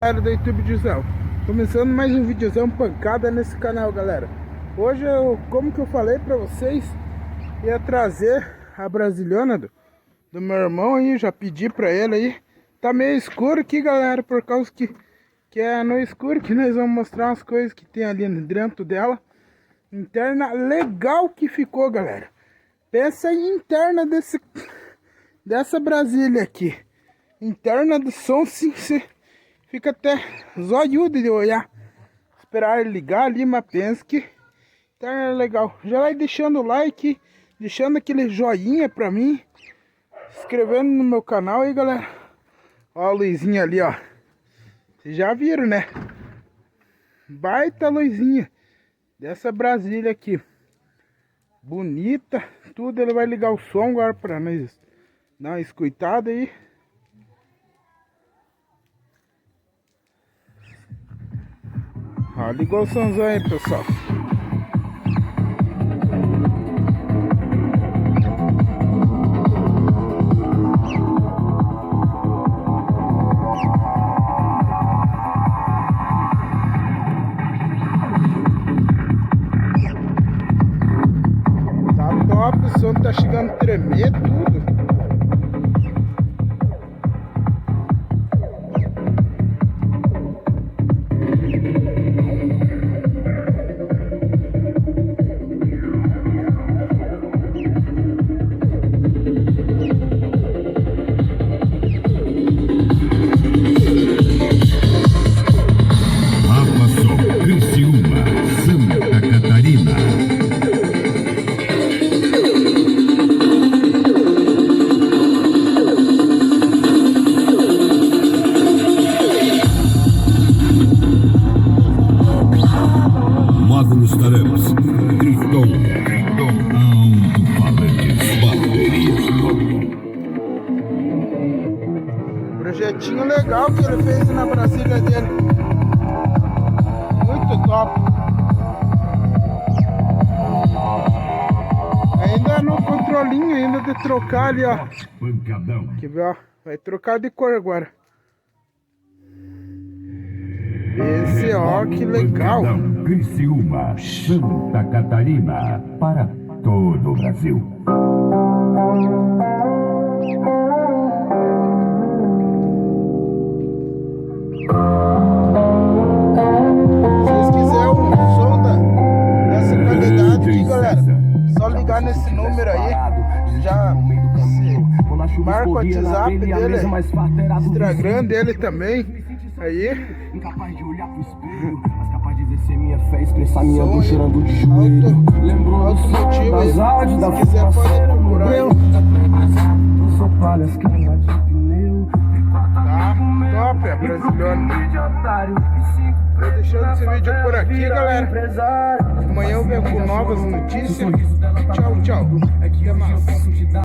Galera do YouTube Dizão, começando mais um videozão pancada nesse canal, galera. Hoje como que eu falei pra vocês, ia trazer a Brasiliana do meu irmão aí. Já pedi pra ele aí. Tá meio escuro aqui, galera, por causa que é no escuro que nós vamos mostrar umas coisas que tem ali dentro dela. Interna legal que ficou, galera. Pensa em interna dessa Brasília aqui. Interna do som, sim, fica até zoiudo de olhar. Esperar ele ligar ali, mas pensa que interna legal. Já vai deixando o like, deixando aquele joinha pra mim, se inscrevendo no meu canal aí, galera. Ó a luzinha ali, ó. Vocês já viram, né? Baita luzinha dessa Brasília aqui. Bonita, tudo. Ele vai ligar o som agora pra nós dar uma escutada aí. Ó, ligou o somzão aí, pessoal. Tá top, o som tá chegando a tremer tudo. Módulos Tarepas, Triton, alto-falantes, baterias. Projetinho legal que ele fez na Brasília dele. Muito top. Ainda no controlinho, ainda de trocar ali, ó. Pancadão. Quer ver, ó? Vai trocar de cor agora. Esse, ó, que legal. Pancadão, Criciúma, Santa Catarina, para todo o Brasil. Se vocês quiserem um som dessa qualidade aqui, galera, só ligar nesse número aí. Já marca o WhatsApp dele, Instagram dele também. Aí, incapaz de olhar pro espelho, mas capaz de exercer minha fé, expressar minha dor chorando de joelho. Lembrou do motivo das artes da quiser pode procurar aí. Sou palhas que bate pneu. Tá top, é Brasiliana. Tô deixando esse vídeo por aqui, galera. Amanhã eu venho com novas notícias. Tchau, tchau. Até mais.